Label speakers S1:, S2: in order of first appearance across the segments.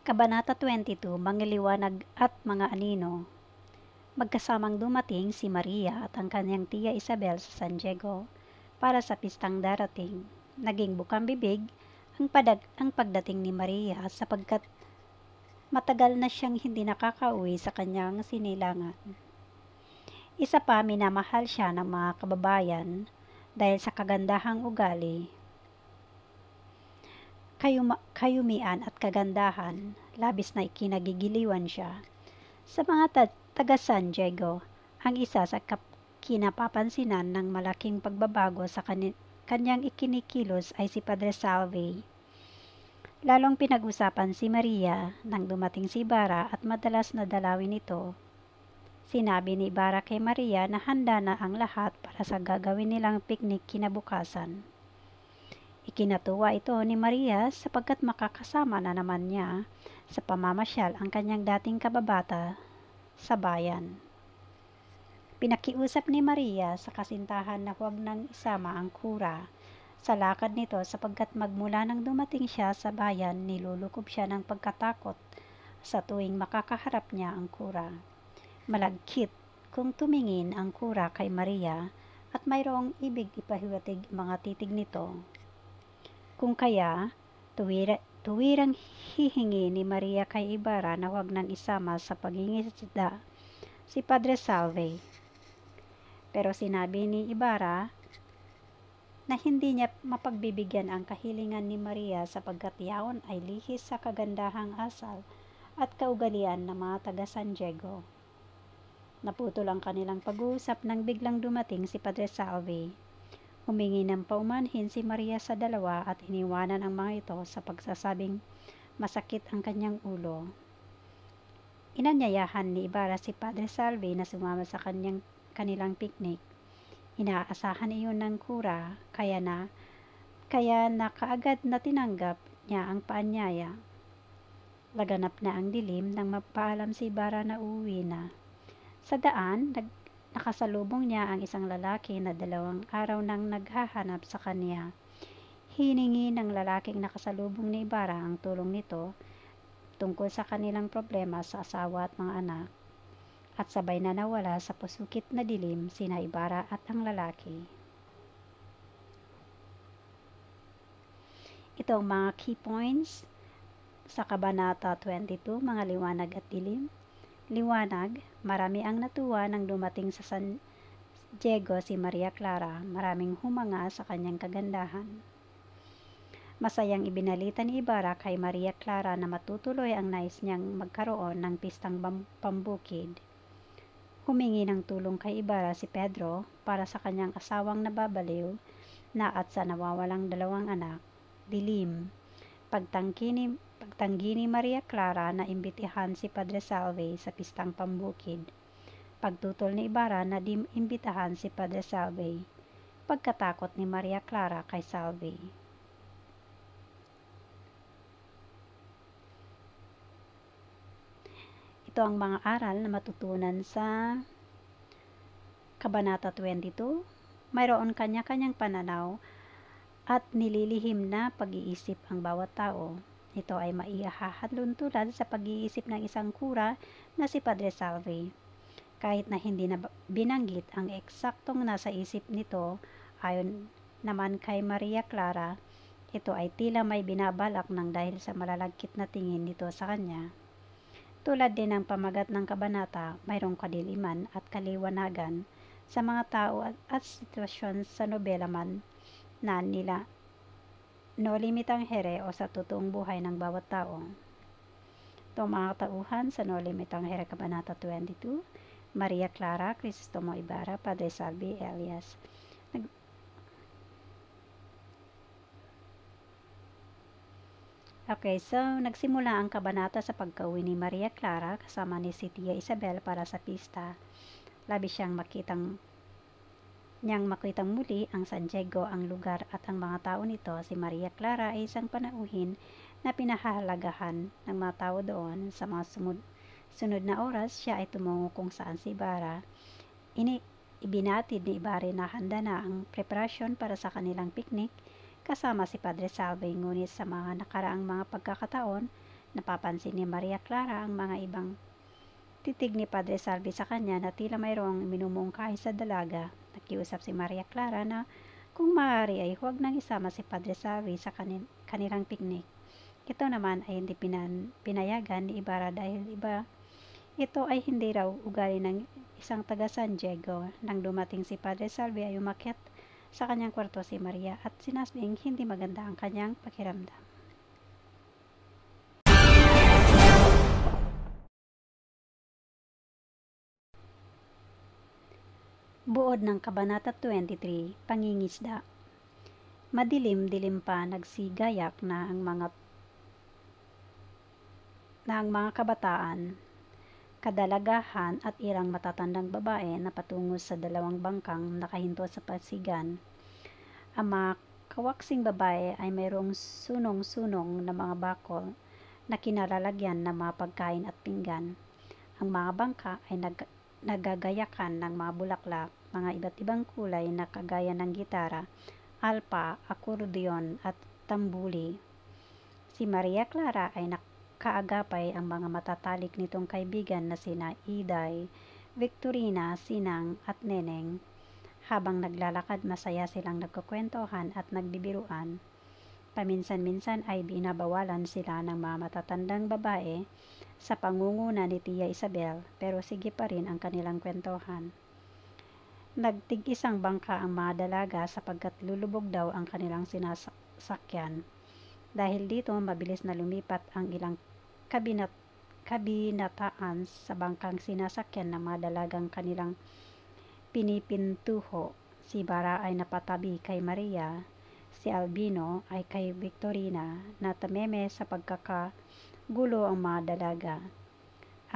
S1: Kabanata 22, Mga Liwanag at Mga Anino. Magkasamang dumating si Maria at ang kanyang tiya Isabel sa San Diego para sa pistang darating. Naging bukang bibig ang pagdating ni Maria sapagkat matagal na siyang hindi nakakauwi sa kanyang sinilangan. Isa pa, minamahal siya ng mga kababayan dahil sa kagandahang ugali, kayumian at kagandahan, labis na ikinagigiliwan siya. Sa mga taga San Diego, ang isa sa kinapapansinan ng malaking pagbabago sa kanyang ikinikilos ay si Padre Salvi. Lalong pinag-usapan si Maria nang dumating si Ibarra at madalas na dalawin ito. Sinabi ni Ibarra kay Maria na handa na ang lahat para sa gagawin nilang picnic kinabukasan. Ikinatuwa ito ni Maria sapagkat makakasama na naman niya sa pamamasyal ang kanyang dating kababata sa bayan. Pinakiusap ni Maria sa kasintahan na huwag nang isama ang kura sa lakad nito sapagkat magmula nang dumating siya sa bayan, nilulukob siya ng pagkatakot sa tuwing makakaharap niya ang kura. Malagkit kung tumingin ang kura kay Maria at mayroong ibig ipahiwatig mga titig nito. Kung kaya, tuwirang hihingi ni Maria kay Ibarra na huwag nang isama sa pangingisda si Padre Salvi. Pero sinabi ni Ibarra na hindi niya mapagbibigyan ang kahilingan ni Maria sapagkat yaon ay lihis sa kagandahang asal at kaugalian ng mga taga San Diego. Naputol ang kanilang pag-uusap nang biglang dumating si Padre Salvi. Humingi ng paumanhin si Maria sa dalawa at iniwanan ang mga ito sa pagsasabing masakit ang kanyang ulo. Inanyayahan ni Ibarra si Padre Salvi na sumama sa kanilang picnic. Inaasahan iyon ng kura kaya na kaagad na tinanggap niya ang paanyaya. Laganap na ang dilim nang mapaalam si Ibarra na uuwi na. Sa daan, nakasalubong niya ang isang lalaki na 2 araw nang naghahanap sa kanya. Hiningi ng lalaking nakasalubong ni Ibarra ang tulong nito tungkol sa kanilang problema sa asawa at mga anak. At sabay na nawala sa pusukit na dilim sina Ibarra at ang lalaki. Ito ang mga key points sa Kabanata 22, Mga Liwanag at Dilim. Liwanag, marami ang natuwa nang dumating sa San Diego si Maria Clara, maraming humanga sa kanyang kagandahan. Masayang ibinalita ni Ibarra kay Maria Clara na matutuloy ang nais niyang magkaroon ng pistang pambukid. Humingi ng tulong kay Ibarra si Pedro para sa kanyang asawang nababaliw na at sa nawawalang 2 anak. Dilim, pagtanggi ni Maria Clara na imbitahan si Padre Salvi sa pistang pambukid. Pagtutol ni Ibarra na imbitahan si Padre Salvi. Pagkatakot ni Maria Clara kay Salvi. Ito ang mga aral na matutunan sa Kabanata 22. Mayroon kanya-kanyang pananaw at nililihim na pag-iisip ang bawat tao. Ito ay maihahalon tulad sa pag-iisip ng isang kura na si Padre Salvi. Kahit na hindi na binanggit ang eksaktong nasa isip nito, ayon naman kay Maria Clara, ito ay tila may binabalak ng dahil sa malalagkit na tingin nito sa kanya. Tulad din ng pamagat ng kabanata, mayroong kadiliman at kaliwanagan sa mga tao at sitwasyon sa nobela man na nila no limitang here o sa totoong buhay ng bawat tao. Ito mga tauhan sa No Limitang Here Kabanata 22, Maria Clara Crisostomo Ibarra, Padre Salvi Elias. Okay, so nagsimula ang kabanata sa pagkauwi ni Maria Clara kasama ni si Tia Isabel para sa pista. Labis siyang makitang muli ang San Diego, ang lugar at ang mga tao nito. Si Maria Clara ay isang panauhin na pinahahalagahan ng mga tao doon. Sa mga sunod na oras, siya ay tumungo kung saan si Ibarra. Ibinatid ni Ibarra na handa na ang preparasyon para sa kanilang picnic kasama si Padre Salvi, ngunit sa mga nakaraang mga pagkakataon, Napapansin ni Maria Clara ang mga ibang titig ni Padre Salvi sa kanya na tila mayroong minumungkahi sa dalaga. Nakiusap si Maria Clara na kung maaari ay huwag nang isama si Padre Salvi sa kanilang picnic. Ito naman ay hindi pinayagan ni Ibarra dahil ito ay hindi raw ugali ng isang taga San Diego. Nang dumating si Padre Salvi ay umakyat sa kanyang kwarto si Maria at sinasabing hindi maganda ang kanyang pakiramdam. Buod ng Kabanata 23, Pangingisda. Madilim-dilim pa nagsigayak na ang mga kabataan, kadalagahan at ilang matatandang babae na patungo sa dalawang bangkang nakahinto sa pasigan. Ang mga kawaksing babae ay mayroong sunong-sunong na mga bakol na kinalalagyan ng mga pagkain at pinggan. Ang mga bangka ay nagagayakan ng mga bulaklak, mga iba't ibang kulay na kagaya ng gitara, alpa, akordeon at tambuli. Si Maria Clara ay nakaagapay ang mga matatalik nitong kaibigan na sina Iday, Victorina, Sinang at Neneng. Habang naglalakad, masaya silang nagkukwentuhan at nagbibiruan. Paminsan-minsan ay binabawalan sila ng mga matatandang babae sa pangunguna ni Tia Isabel, pero sige pa rin ang kanilang kwentuhan. Nagtig-isang bangka ang mga dalaga sapagkat lulubog daw ang kanilang sinasakyan. Dahil dito, mabilis na lumipat ang ilang kabinataan sa bangkang sinasakyan ng mga dalagang kanilang pinipintuho. Si Bara ay napatabi kay Maria, si Albino ay kay Victorina na tameme sa pagkakagulo ang mga dalaga.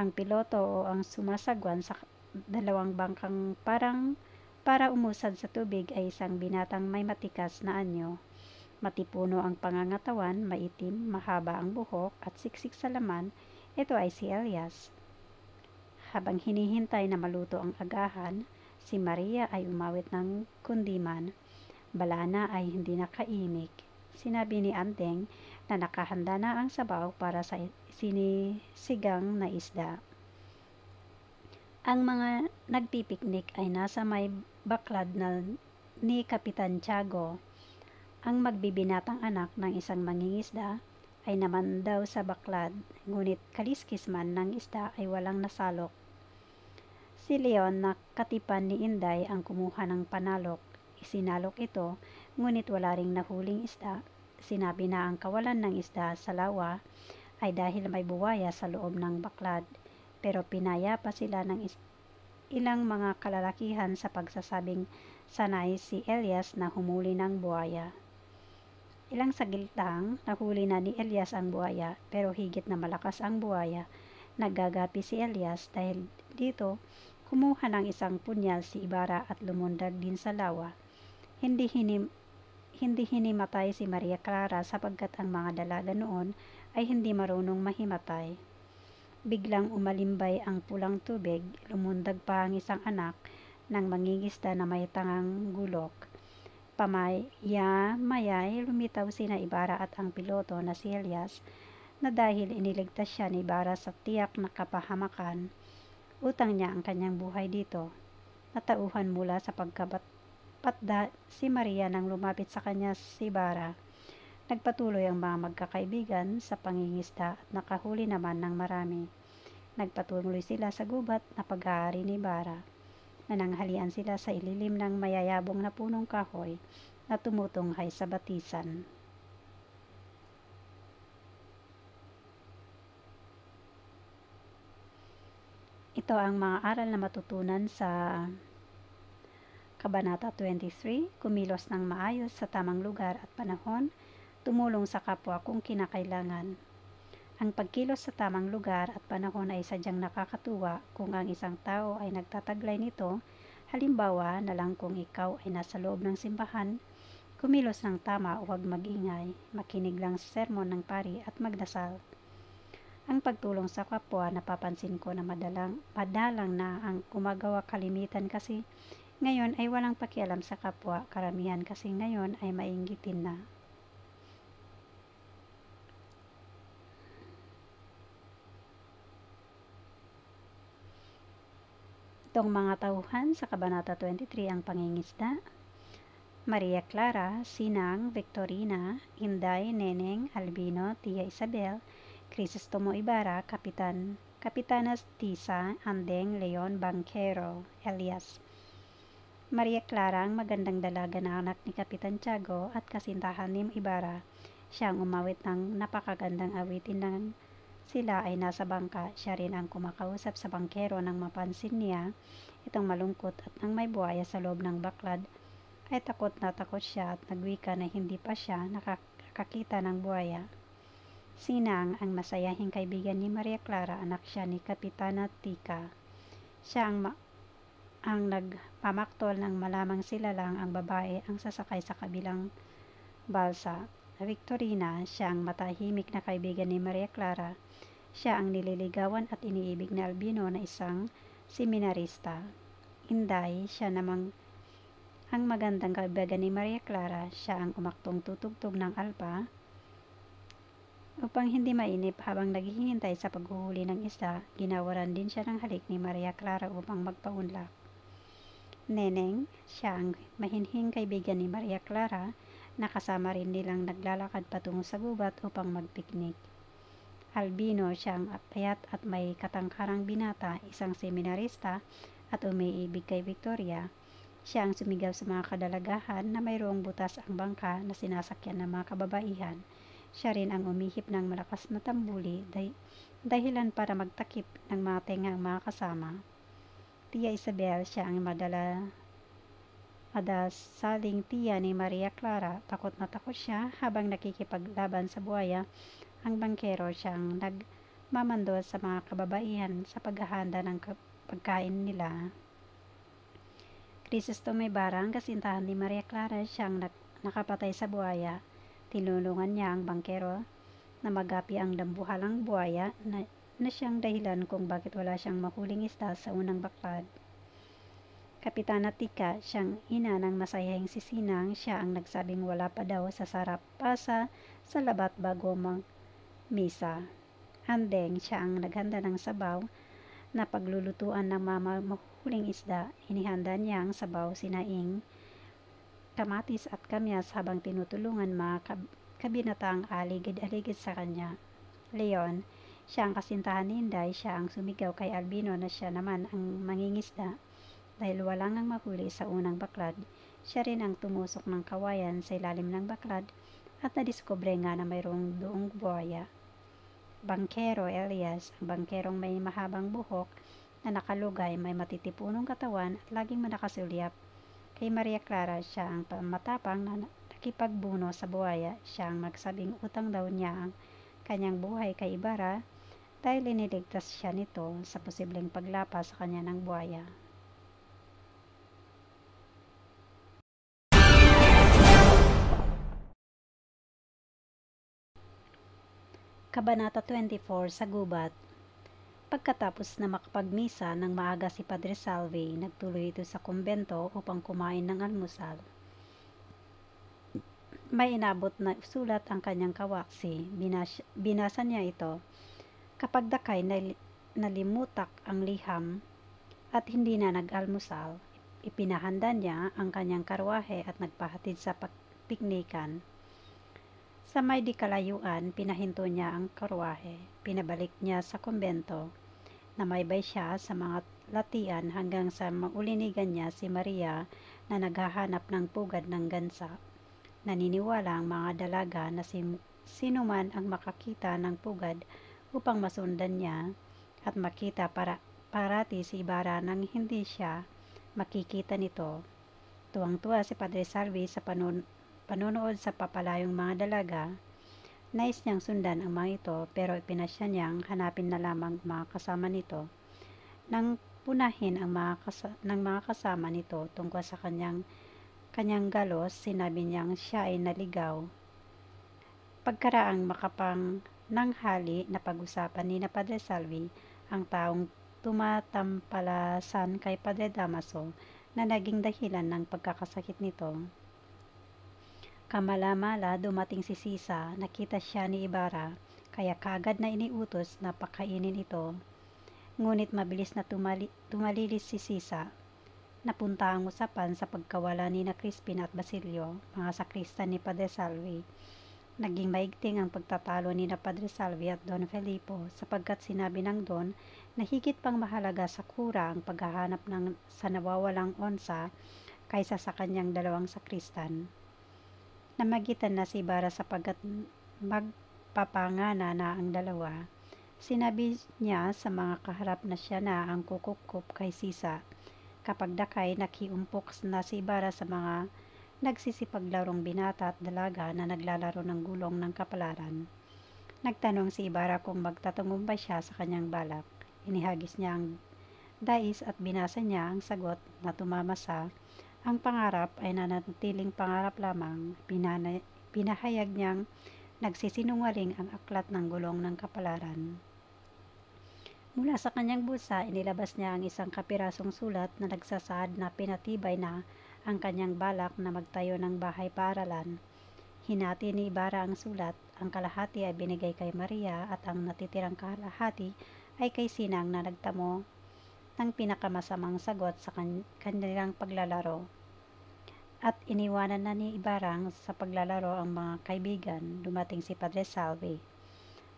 S1: Ang piloto o ang sumasagwan sa dalawang bangkang para umusad sa tubig ay isang binatang may matikas na anyo. Matipuno ang pangangatawan, maitim, mahaba ang buhok at siksik sa laman. Ito ay si Elias. Habang hinihintay na maluto ang agahan, si Maria ay umawit ng kundiman. Balana ay hindi nakaimik. Sinabi ni Anteng na nakahanda na ang sabaw para sa sinisigang na isda. Ang mga nagpipiknik ay nasa may baklad ni Kapitan Tiago. Ang magbibinatang anak ng isang mangingisda ay naman daw sa baklad, ngunit kaliskis man ng isda ay walang nasalok. Si Leon na katipan ni Inday ang kumuha ng panalok. Isinalok ito, ngunit wala ring nahuling isda. Sinabi na ang kawalan ng isda sa lawa ay dahil may buwaya sa loob ng baklad, pero pinaya pa sila ng ilang mga kalalakihan sa pagsasabing sanay si Elias na humuli ng buwaya. Ilang saglit lang, nahuli na ni Elias ang buwaya, pero higit na malakas ang buwaya. Naggagapi si Elias dahil dito, kumuha ng isang punyal si Ibarra at lumundag din sa lawa. Hindi hinimatay si Maria Clara sapagkat ang mga dalaga noon ay hindi marunong mahimatay. Biglang umalimbay ang pulang tubig, lumundag pa ang isang anak ng mangingisda na may tangang gulok. Pamaya-mayay lumitaw sina Ibarra at ang piloto na si Elias na dahil iniligtas siya ni Ibarra sa tiyak na kapahamakan, utang niya ang kanyang buhay dito. Natauhan mula sa pagkapatda si Maria nang lumapit sa kanya si Ibarra. Nagpatuloy ang mga magkakaibigan sa pangingisda at nakahuli naman ng marami. Nagpatuloy sila sa gubat na pag-aari ni Ibarra. Nananghalian sila sa ililim ng mayayabong na punong kahoy na tumutunghay sa batisan. Ito ang mga aral na matutunan sa Kabanata 23, kumilos ng maayos sa tamang lugar at panahon, tumulong sa kapwa kung kinakailangan. Ang pagkilos sa tamang lugar at panahon ay sadyang nakakatuwa kung ang isang tao ay nagtataglay nito. Halimbawa na lang kung ikaw ay nasa loob ng simbahan, kumilos ng tama, huwag mag-ingay, makinig lang sa sermon ng pari at magdasal. Ang pagtulong sa kapwa, napapansin ko na madalang na ang gumagawa kalimitan kasi ngayon ay walang pakialam sa kapwa, karamihan kasi ngayon ay mainggitin na. Itong mga tauhan sa Kabanata 23 ang pangingisda: Maria Clara, Sinang, Victorina, Inday, Neneng, Albino, Tia Isabel, Crisostomo Ibarra, Kapitanas Tisa, Andeng, Leon, Banquero, Elias. Maria Clara ang magandang dalaga na anak ni Kapitan Tiago at kasintahan ni Ibarra. Siya ang umawit ng napakagandang awitin ng sila ay nasa bangka. Siya rin ang kumakausap sa bangkero nang mapansin niya itong malungkot at nang may buhaya sa loob ng baklad ay takot na takot siya at nagwika na hindi pa siya nakakita ng buhaya. Sinang ang masayahing kaibigan ni Maria Clara, anak siya ni Kapitana Tika. Siya ang nagpamaktol nang malamang sila lang ang babae ang sasakay sa kabilang balsa. Victorina, siya ang matahimik na kaibigan ni Maria Clara. Siya ang nililigawan at iniibig ni Albino na isang seminarista. Inday, siya namang ang magandang kaibigan ni Maria Clara. Siya ang umaktong tutugtog ng alpa upang hindi mainip habang naghihintay sa paghuhuli ng isda. Ginawaran din siya ng halik ni Maria Clara upang magpaunlak. Neneng, siya ang mahinhing kaibigan ni Maria Clara na kasama rin nilang naglalakad patungo sa gubat upang magpiknik. Albino, siya ang payat at may katangkarang binata, isang seminarista at umiibig kay Victoria. Siya ang sumigaw sa mga kadalagahan na mayroong butas ang bangka na sinasakyan ng mga kababaihan. Siya rin ang umihip ng malakas na tambuli, dahilan para magtakip ng mga tenga ang mga kasama. Tia Isabel, siya ang madasaling tiya ni Maria Clara. Takot na takot siya habang nakikipaglaban sa buhaya. Ang bangkero, siya ang nagmamando sa mga kababaihan sa paghahanda ng pagkain nila. Crisostomo Ibarra, ang kasintahan ni Maria Clara, siya ang nakapatay sa buhaya. Tinulungan niya ang bangkero na magapi ang dambuhalang buhaya na siyang dahilan kung bakit wala siyang mahuling isda sa unang baklad. Kapitana Tika, siyang ina ng masayahing si Sinang, siya ang nagsabing wala pa daw sa sarap pasa sa labat bago mag-misa. Andeng, siya ang naghanda ng sabaw na paglulutuan ng mahuling isda. Inihanda niya ang sabaw, sinaing, kamatis at kamyas habang tinutulungan mga kabinataang aligid-aligid sa kanya. Leon, siya ang kasintahan ni Inday. Siya ang sumigaw kay Albino na siya naman ang mangingisda dahil walang ang mahuli sa unang baklad. Siya rin ang tumusok ng kawayan sa ilalim ng baklad at nadiskubre nga na mayroong doong buhaya. Bangkero Elias, ang bangkerong may mahabang buhok na nakalugay, may matitipunong katawan at laging manakasulyap kay Maria Clara. Siya ang matapang na nakipagbuno sa buhaya. Siya ang magsabing utang daw niya ang kanyang buhay kay Ibarra dahil iniligtas siya nito sa posibleng paglapa sa kanya ng buhaya. Kabanata 24 sa gubat. Pagkatapos na makapagmisa ng maaga si Padre Salvi, nagtuloy ito sa kumbento upang kumain ng almusal. May inabot na sulat ang kanyang kawaksi. Binasa niya ito. Kapag dakay nalimutak ang liham at hindi na nag-almusal, ipinahanda niya ang kanyang karwahe at nagpahatid sa piknikan. Sa may di kalayuan, pinahinto niya ang karwahe. Pinabalik niya sa kumbento. Namaybay siya sa mga latian hanggang sa maulinigan niya si Maria na naghahanap ng pugad ng gansa. Naniniwala ang mga dalaga na sino man ang makakita ng pugad upang masundan niya at makita parati si Ibarra nang hindi siya makikita nito. Tuwang-tuwa si Padre Salvi sa panonood sa papalayong mga dalaga. Nais niyang sundan ang mga ito pero ipinasya niyang hanapin na lamang mga kasama nito. Nang punahin ang mga kasama nito tungkol sa kanyang galos, sinabi niyang siya ay naligaw. Pagkaraang makapang nanghali na pag-usapan ni na Padre Salvi ang taong tumatampalasan kay Padre Damaso na naging dahilan ng pagkakasakit nito. Kamala-mala dumating si Sisa, nakita siya ni Ibarra, kaya kagad na iniutos na pakainin ito. Ngunit mabilis na tumalilis si Sisa. Napunta ang usapan sa pagkawala ni na Crispin at Basilio, mga sakristan ni Padre Salvi. Naging maigting ang pagtatalo ni na Padre Salvi at Don Felipo sapagkat sinabi ng Don na higit pang mahalaga sa kura ang paghahanap sa nawawalang onsa kaysa sa kanyang dalawang sakristan. Namagitan na si Ibarra sapagkat magpapangana na ang dalawa. Sinabi niya sa mga kaharap na siya na ang kukup kay Sisa. Kapag dakay, nakiumpok na si Ibarra sa mga nagsisipaglarong binata at dalaga na naglalaro ng gulong ng kapalaran. Nagtanong si Ibarra kung magtatangumpay siya sa kanyang balak. Inihagis niya ang dais at binasa niya ang sagot na tumama sa ang pangarap ay nanatiling pangarap lamang. Pinahayag niyang nagsisinungaling ang aklat ng gulong ng kapalaran. Mula sa kanyang bulsa, inilabas niya ang isang kapirasong sulat na nagsasaad na pinatibay na ang kanyang balak na magtayo ng bahay paaralan. Hinati ni Ibarra ang sulat, ang kalahati ay binigay kay Maria at ang natitirang kalahati ay kay Sinang na nagtamo ng pinakamasamang sagot sa kanilang paglalaro. At iniwanan na ni Ibarra sa paglalaro ang mga kaibigan. Dumating si Padre Salvi.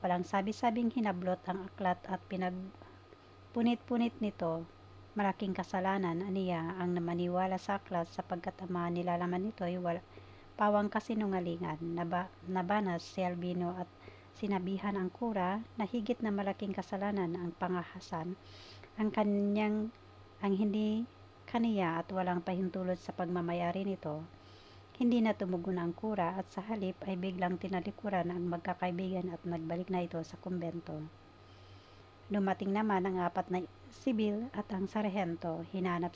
S1: Walang sabi-sabing hinablot ang aklat at pinagpunit-punit nito. Malaking kasalanan aniya ang namaniwala sa aklat sapagkat ang mga nilalaman nito ay pawang kasinungalingan. Nabanas si Albino at sinabihan ang kura na higit na malaking kasalanan ang pangahasan ang hindi kaniya at walang pahintulot sa pagmamayari nito. Hindi na tumugon ang kura at sa halip ay biglang tinalikuran ang magkakaibigan at nagbalik na ito sa kumbento. Dumating naman ang 4 na sibil at ang sarhento. Hinanap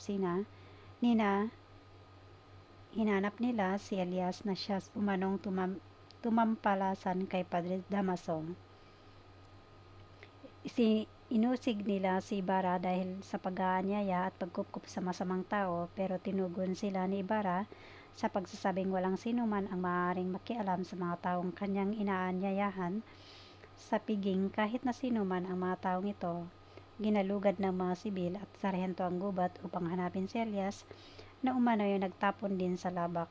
S1: nila si Elias na siya umanong tumampalasan kay Padre Damaso. Inusig nila si Ibarra dahil sa pag-aanyaya at pagkupkup sa masamang tao, pero tinugon sila ni Ibarra sa pagsasabing walang sino man ang maaaring makialam sa mga taong kanyang inaanyayahan sa piging kahit na sino man ang mga taong ito. Ginalugad ng mga sibil at sarhento ang gubat upang hanapin si Elias na umano'y nagtapon din sa labak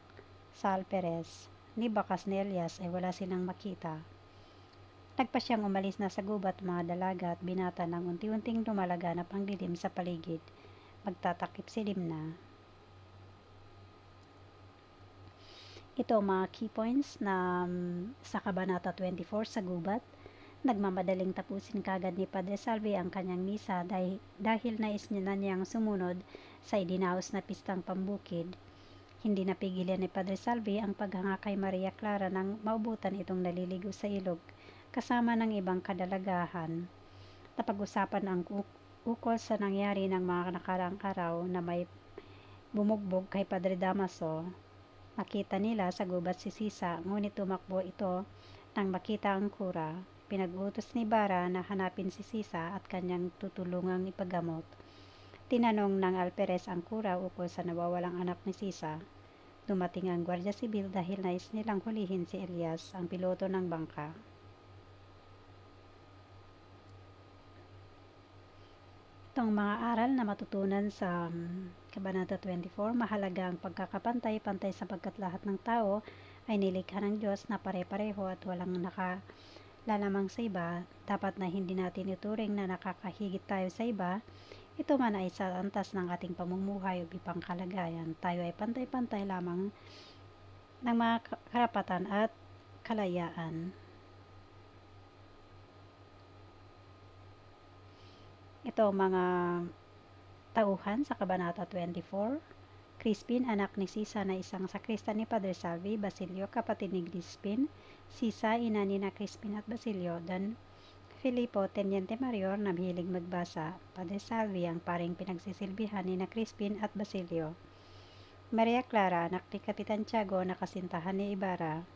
S1: sa Alperes. Ni bakas ni Elias ay wala silang makita. Nagpa siyang umalis na sa gubat mga dalaga at binata nang unti-unting lumalaganap ang dilim sa paligid. Magtatakip silim na. Ito ang mga key points na sa Kabanata 24 sa gubat. Nagmamadaling tapusin kagad ni Padre Salvi ang kanyang misa dahil nais niya na niyang sumunod sa idinaos na pistang pambukid. Hindi napigilan ni Padre Salvi ang paghanga kay Maria Clara nang maubutan itong naliligo sa ilog kasama ng ibang kadalagahan. Napag-usapan ang ukol sa nangyari ng mga nakaraang araw na may bumugbog kay Padre Damaso. Nakita nila sa gubat si Sisa, ngunit tumakbo ito nang makita ang kura. Pinag-utos ni Ibarra na hanapin si Sisa at kanyang tutulungang ipagamot. Tinanong ng Alperes ang kura ukol sa nawawalang anak ni Sisa. Dumating ang Guardia Sibil dahil nais nilang hulihin si Elias, ang piloto ng bangka. Itong mga aral na matutunan sa Kabanata 24, mahalaga ang pagkakapantay-pantay sapagkat lahat ng tao ay nilikha ng Diyos na pare-pareho at walang nakalalamang sa iba. Dapat na hindi natin ituring na nakakahigit tayo sa iba. Ito man ay sa antas ng ating pamumuhay o ibang kalagayan. Tayo ay pantay-pantay lamang ng mga karapatan at kalayaan. Ito mga tauhan sa Kabanata 24. Crispin, anak ni Sisa na isang sakristan ni Padre Salvi. Basilio, kapatid ni Crispin. Sisa, ina ni na Crispin at Basilio. Don Felipo, Teniente Mayor na mahilig magbasa. Padre Salvi, ang paring pinagsisilbihan ni na Crispin at Basilio. Maria Clara, anak ni Kapitan Tiago na kasintahan ni Ibarra.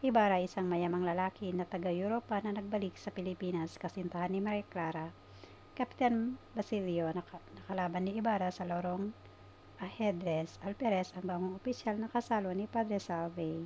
S1: Ibarra, isang mayamang lalaki na taga-Europa na nagbalik sa Pilipinas, kasintahan ni Maria Clara. Kapitan Basilio, nakalaban ni Ibarra sa lorong ajedrez. Alperes, ang bangong opisyal na kasalo ni Padre Salvi.